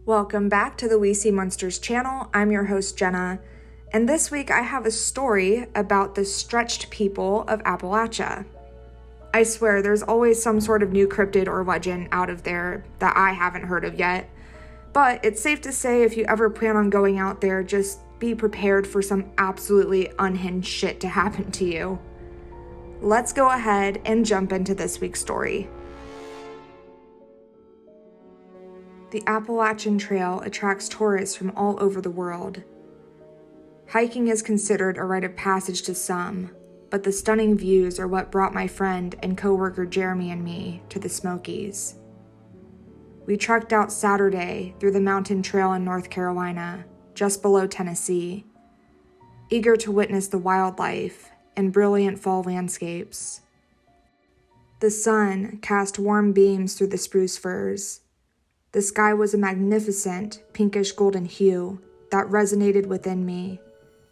Welcome back to the We See Monsters channel. I'm your host, Jenna, and this week I have a story about the stretched people of Appalachia. I swear there's always some sort of new cryptid or legend out of there that I haven't heard of yet, but it's safe to say if you ever plan on going out there, just be prepared for some absolutely unhinged shit to happen to you. Let's go ahead and jump into this week's story. The Appalachian Trail attracts tourists from all over the world. Hiking is considered a rite of passage to some, but the stunning views are what brought my friend and coworker Jeremy and me to the Smokies. We trekked out Saturday through the mountain trail in North Carolina, just below Tennessee, eager to witness the wildlife and brilliant fall landscapes. The sun cast warm beams through the spruce firs. The sky was a magnificent pinkish golden hue that resonated within me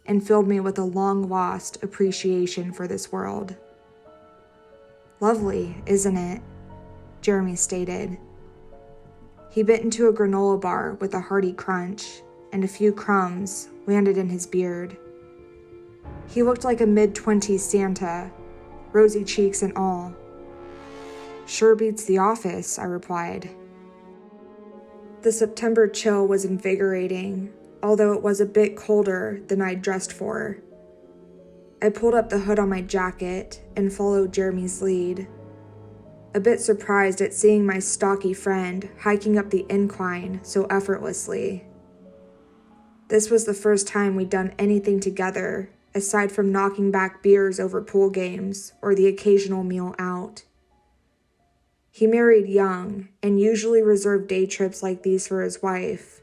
and filled me with a long-lost appreciation for this world. "Lovely, isn't it?" Jeremy stated. He bit into a granola bar with a hearty crunch, and a few crumbs landed in his beard. He looked like a mid-20s Santa, rosy cheeks and all. "Sure beats the office," I replied. The September chill was invigorating, although it was a bit colder than I'd dressed for. I pulled up the hood on my jacket and followed Jeremy's lead, a bit surprised at seeing my stocky friend hiking up the incline so effortlessly. This was the first time we'd done anything together, aside from knocking back beers over pool games or the occasional meal out. He married young and usually reserved day trips like these for his wife.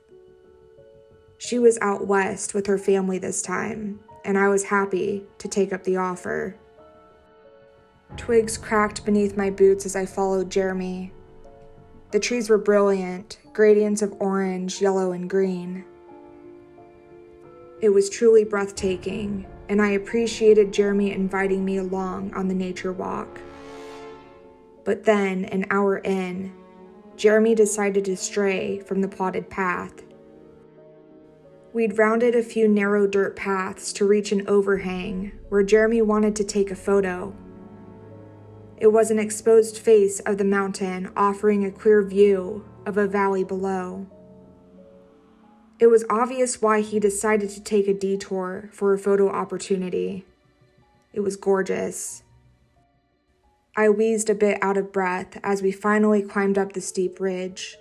She was out west with her family this time, and I was happy to take up the offer. Twigs cracked beneath my boots as I followed Jeremy. The trees were brilliant, gradients of orange, yellow, and green. It was truly breathtaking, and I appreciated Jeremy inviting me along on the nature walk. But then, an hour in, Jeremy decided to stray from the plotted path. We'd rounded a few narrow dirt paths to reach an overhang where Jeremy wanted to take a photo. It was an exposed face of the mountain offering a clear view of a valley below. It was obvious why he decided to take a detour for a photo opportunity. It was gorgeous. I wheezed a bit out of breath as we finally climbed up the steep ridge.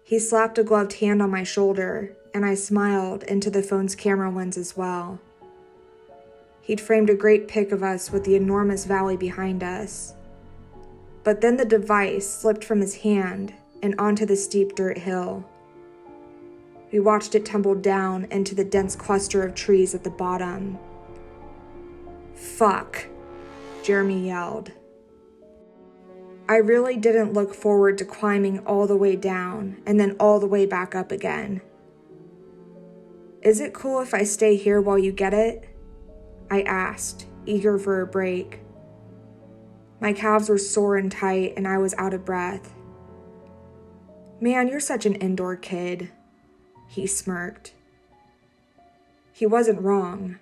He slapped a gloved hand on my shoulder, and I smiled into the phone's camera lens as well. He'd framed a great pic of us with the enormous valley behind us. But then the device slipped from his hand and onto the steep dirt hill. We watched it tumble down into the dense cluster of trees at the bottom. "Fuck," Jeremy yelled. I really didn't look forward to climbing all the way down and then all the way back up again. "Is it cool if I stay here while you get it?" I asked, eager for a break. My calves were sore and tight, and I was out of breath. "Man, you're such an indoor kid," he smirked. He wasn't wrong.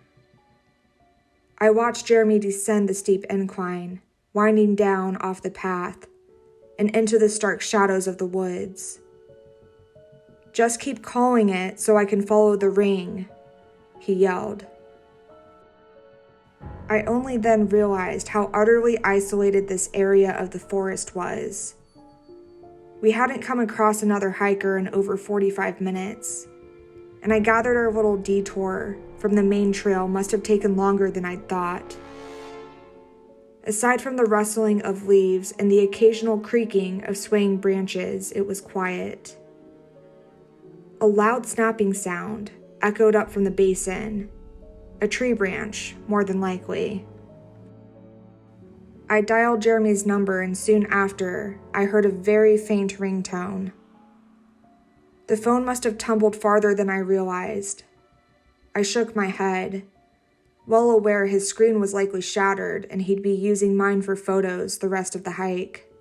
I watched Jeremy descend the steep incline, winding down off the path and into the stark shadows of the woods. "Just keep calling it so I can follow the ring," he yelled. I only then realized how utterly isolated this area of the forest was. We hadn't come across another hiker in over 45 minutes, and I gathered our little detour from the main trail must have taken longer than I'd thought. Aside from the rustling of leaves and the occasional creaking of swaying branches, it was quiet. A loud snapping sound echoed up from the basin, a tree branch, more than likely. I dialed Jeremy's number, and soon after, I heard a very faint ringtone. The phone must have tumbled farther than I realized. I shook my head, well aware his screen was likely shattered and he'd be using mine for photos the rest of the hike.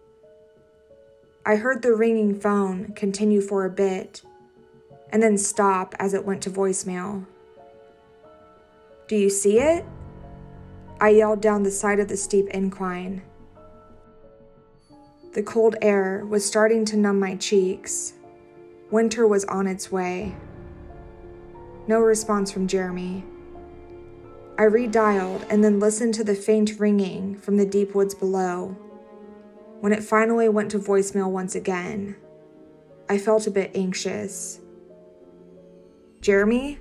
I heard the ringing phone continue for a bit, and then stop as it went to voicemail. "Do you see it?" I yelled down the side of the steep incline. The cold air was starting to numb my cheeks. Winter was on its way. No response from Jeremy. I redialed and then listened to the faint ringing from the deep woods below. When it finally went to voicemail once again, I felt a bit anxious. "Jeremy?"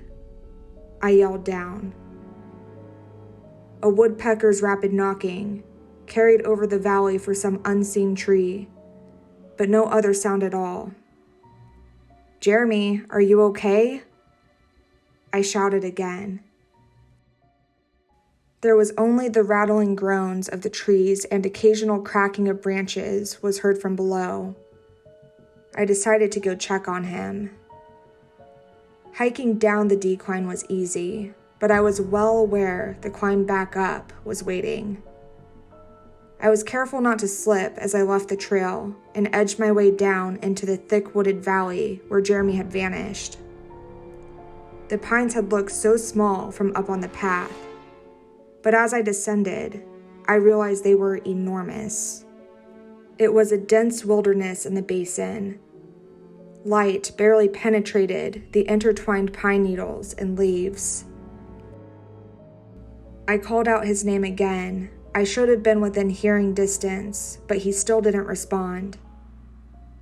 I yelled down. A woodpecker's rapid knocking carried over the valley for some unseen tree, but no other sound at all. "Jeremy, are you okay?" I shouted again. There was only the rattling groans of the trees, and occasional cracking of branches was heard from below. I decided to go check on him. Hiking down the decline was easy, but I was well aware the climb back up was waiting. I was careful not to slip as I left the trail and edged my way down into the thick wooded valley where Jeremy had vanished. The pines had looked so small from up on the path, but as I descended, I realized they were enormous. It was a dense wilderness in the basin. Light barely penetrated the intertwined pine needles and leaves. I called out his name again. I should have been within hearing distance, but he still didn't respond.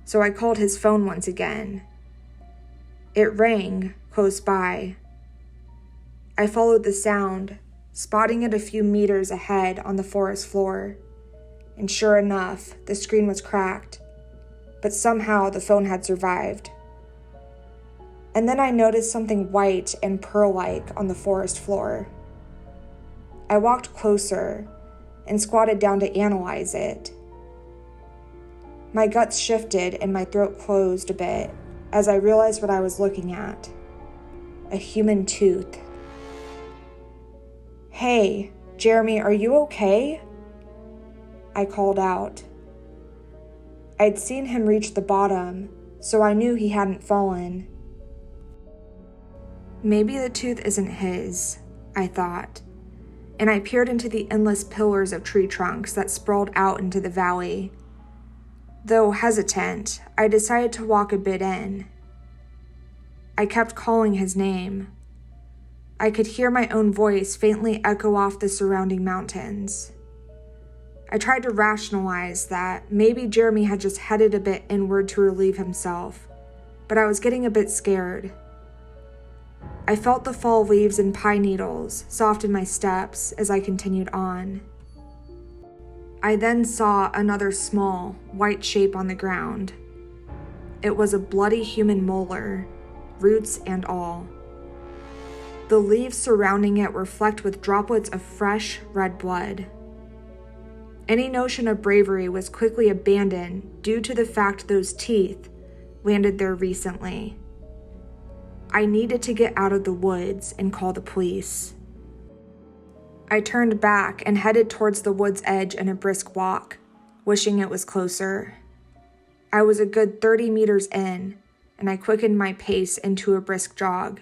So I called his phone once again. It rang close by. I followed the sound, spotting it a few meters ahead on the forest floor. And sure enough, the screen was cracked, but somehow the phone had survived. And then I noticed something white and pearl-like on the forest floor. I walked closer and squatted down to analyze it. My guts shifted and my throat closed a bit as I realized what I was looking at. A human tooth. "Hey, Jeremy, are you okay?" I called out. I'd seen him reach the bottom, so I knew he hadn't fallen. Maybe the tooth isn't his, I thought, and I peered into the endless pillars of tree trunks that sprawled out into the valley. Though hesitant, I decided to walk a bit in. I kept calling his name. I could hear my own voice faintly echo off the surrounding mountains. I tried to rationalize that maybe Jeremy had just headed a bit inward to relieve himself, but I was getting a bit scared. I felt the fall leaves and pine needles soften my steps as I continued on. I then saw another small, white shape on the ground. It was a bloody human molar, roots and all. The leaves surrounding it were flecked with droplets of fresh, red blood. Any notion of bravery was quickly abandoned due to the fact those teeth landed there recently. I needed to get out of the woods and call the police. I turned back and headed towards the wood's edge in a brisk walk, wishing it was closer. I was a good 30 meters in, and I quickened my pace into a brisk jog.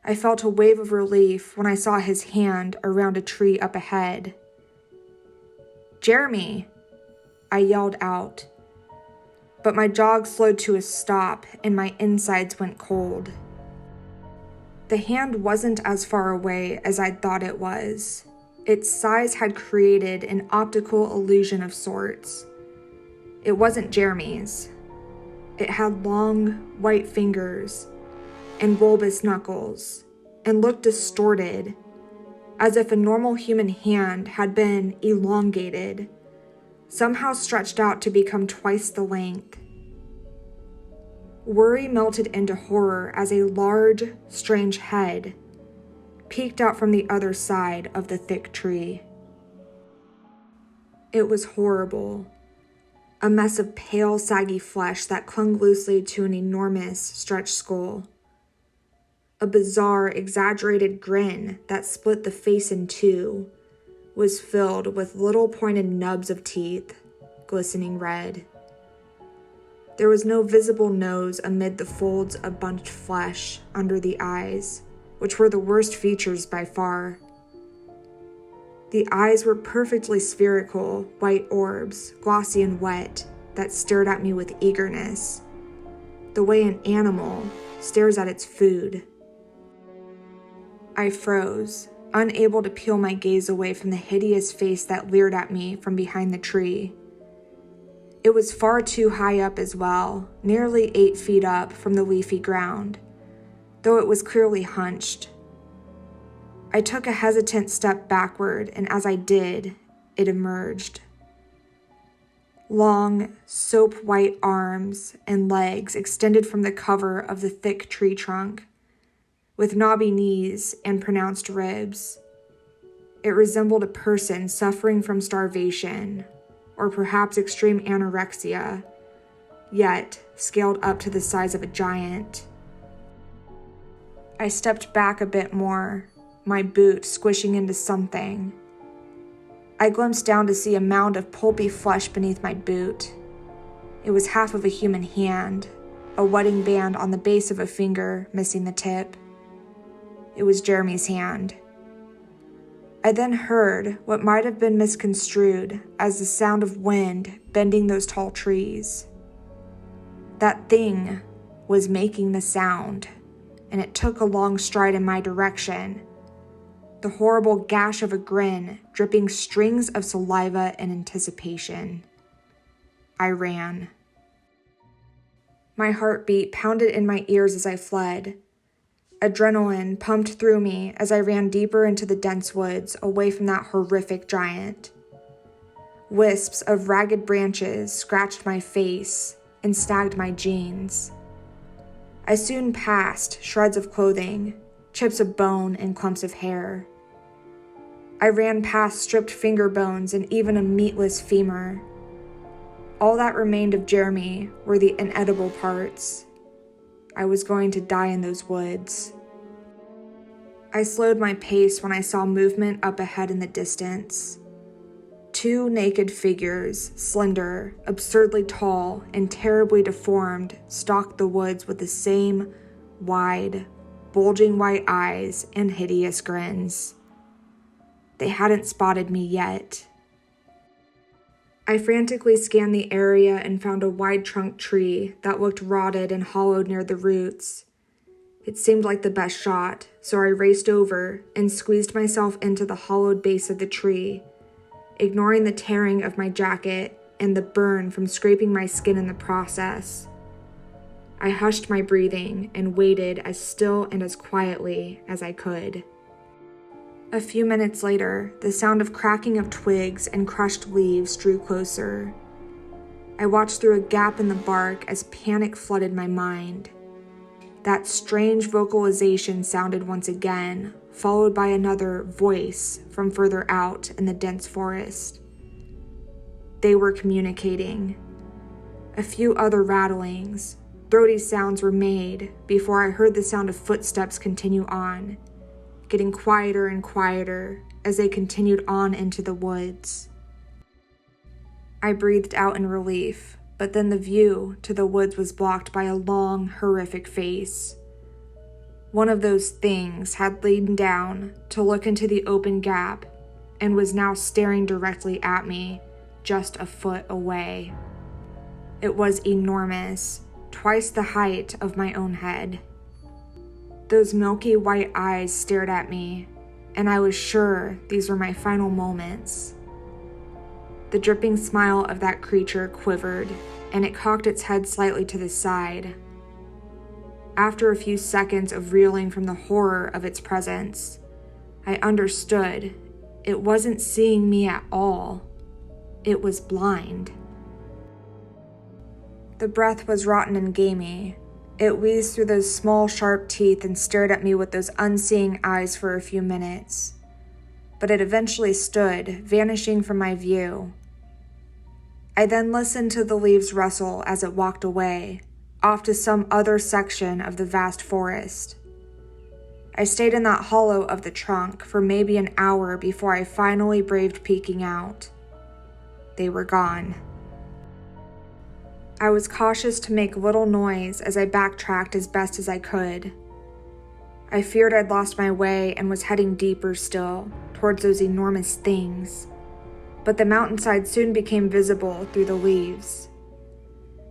I felt a wave of relief when I saw his hand around a tree up ahead. "Jeremy!" I yelled out, but my jog slowed to a stop and my insides went cold. The hand wasn't as far away as I'd thought it was. Its size had created an optical illusion of sorts. It wasn't Jeremy's. It had long, white fingers and bulbous knuckles and looked distorted, as if a normal human hand had been elongated, somehow stretched out to become twice the length. Worry melted into horror as a large, strange head peeked out from the other side of the thick tree. It was horrible. A mess of pale, saggy flesh that clung loosely to an enormous, stretched skull. A bizarre, exaggerated grin that split the face in two was filled with little pointed nubs of teeth, glistening red. There was no visible nose amid the folds of bunched flesh under the eyes, which were the worst features by far. The eyes were perfectly spherical, white orbs, glossy and wet, that stared at me with eagerness, the way an animal stares at its food. I froze, unable to peel my gaze away from the hideous face that leered at me from behind the tree. It was far too high up as well, nearly 8 feet up from the leafy ground, though it was clearly hunched. I took a hesitant step backward, and as I did, it emerged. Long, soap-white arms and legs extended from the cover of the thick tree trunk, with knobby knees and pronounced ribs. It resembled a person suffering from starvation, or perhaps extreme anorexia, yet scaled up to the size of a giant. I stepped back a bit more, my boot squishing into something. I glimpsed down to see a mound of pulpy flesh beneath my boot. It was half of a human hand, a wedding band on the base of a finger missing the tip. It was Jeremy's hand. I then heard what might have been misconstrued as the sound of wind bending those tall trees. That thing was making the sound, and it took a long stride in my direction, the horrible gash of a grin dripping strings of saliva in anticipation. I ran. My heartbeat pounded in my ears as I fled. Adrenaline pumped through me as I ran deeper into the dense woods away from that horrific giant. Wisps of ragged branches scratched my face and snagged my jeans. I soon passed shreds of clothing, chips of bone, and clumps of hair. I ran past stripped finger bones and even a meatless femur. All that remained of Jeremy were the inedible parts. I was going to die in those woods. I slowed my pace when I saw movement up ahead in the distance. 2 naked figures, slender, absurdly tall, and terribly deformed, stalked the woods with the same wide, bulging white eyes and hideous grins. They hadn't spotted me yet. I frantically scanned the area and found a wide-trunked tree that looked rotted and hollowed near the roots. It seemed like the best shot, so I raced over and squeezed myself into the hollowed base of the tree, ignoring the tearing of my jacket and the burn from scraping my skin in the process. I hushed my breathing and waited as still and as quietly as I could. A few minutes later, the sound of cracking of twigs and crushed leaves drew closer. I watched through a gap in the bark as panic flooded my mind. That strange vocalization sounded once again, followed by another voice from further out in the dense forest. They were communicating. A few other rattlings, throaty sounds were made before I heard the sound of footsteps continue on, getting quieter and quieter as they continued on into the woods. I breathed out in relief, but then the view to the woods was blocked by a long, horrific face. One of those things had leaned down to look into the open gap and was now staring directly at me, just a foot away. It was enormous, twice the height of my own head. Those milky white eyes stared at me, and I was sure these were my final moments. The dripping smile of that creature quivered, and it cocked its head slightly to the side. After a few seconds of reeling from the horror of its presence, I understood it wasn't seeing me at all. It was blind. The breath was rotten and gamey. It wheezed through those small, sharp teeth and stared at me with those unseeing eyes for a few minutes. But it eventually stood, vanishing from my view. I then listened to the leaves rustle as it walked away, off to some other section of the vast forest. I stayed in that hollow of the trunk for maybe an hour before I finally braved peeking out. They were gone. I was cautious to make little noise as I backtracked as best as I could. I feared I'd lost my way and was heading deeper still, towards those enormous things. But the mountainside soon became visible through the leaves.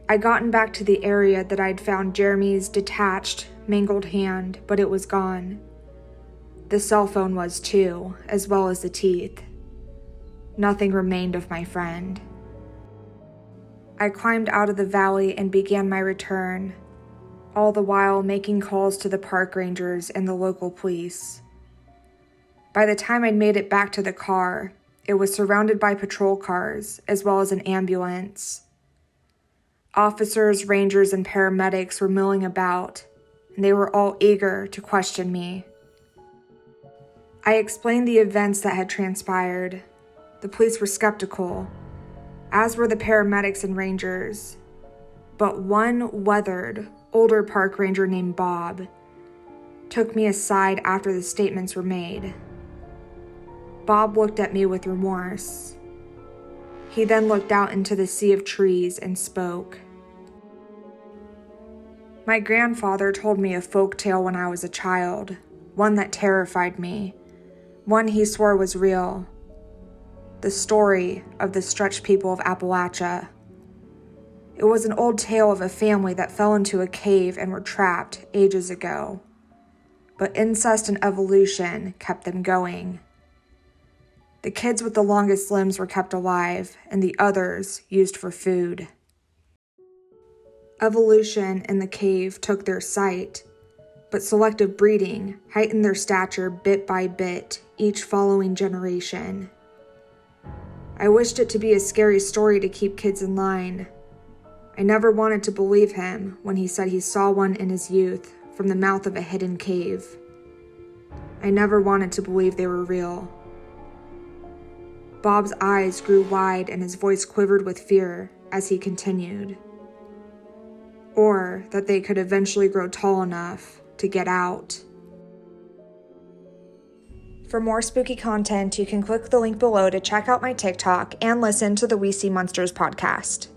I'd gotten back to the area that I'd found Jeremy's detached, mangled hand, but it was gone. The cell phone was too, as well as the teeth. Nothing remained of my friend. I climbed out of the valley and began my return, all the while making calls to the park rangers and the local police. By the time I'd made it back to the car, it was surrounded by patrol cars, as well as an ambulance. Officers, rangers, and paramedics were milling about, and they were all eager to question me. I explained the events that had transpired. The police were skeptical, as were the paramedics and rangers. But one weathered, older park ranger named Bob took me aside after the statements were made. Bob looked at me with remorse. He then looked out into the sea of trees and spoke. My grandfather told me a folk tale when I was a child, one that terrified me, one he swore was real. The story of the stretched people of Appalachia. It was an old tale of a family that fell into a cave and were trapped ages ago. But incest and evolution kept them going. The kids with the longest limbs were kept alive, and the others used for food. Evolution in the cave took their sight, but selective breeding heightened their stature bit by bit each following generation. I wished it to be a scary story to keep kids in line. I never wanted to believe him when he said he saw one in his youth from the mouth of a hidden cave. I never wanted to believe they were real. Bob's eyes grew wide and his voice quivered with fear as he continued. Or that they could eventually grow tall enough to get out. For more spooky content, you can click the link below to check out my TikTok and listen to the We See Monsters podcast.